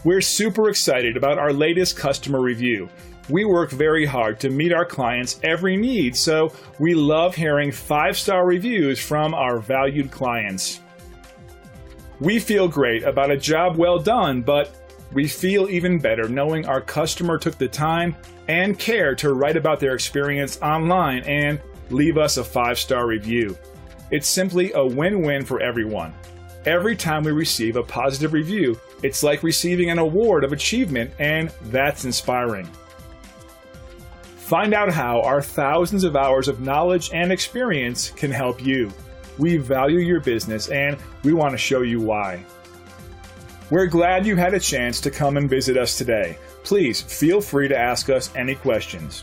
We're super excited about our latest customer review. We work very hard to meet our clients' every need, so we love hearing 5-star reviews from our valued clients. We feel great about a job well done, but we feel even better knowing our customer took the time and care to write about their experience online and leave us a 5-star review. It's simply a win-win for everyone. Every time we receive a positive review, it's like receiving an award of achievement, and that's inspiring. Find out how our thousands of hours of knowledge and experience can help you. We value your business, and we want to show you why. We're glad you had a chance to come and visit us today. Please feel free to ask us any questions.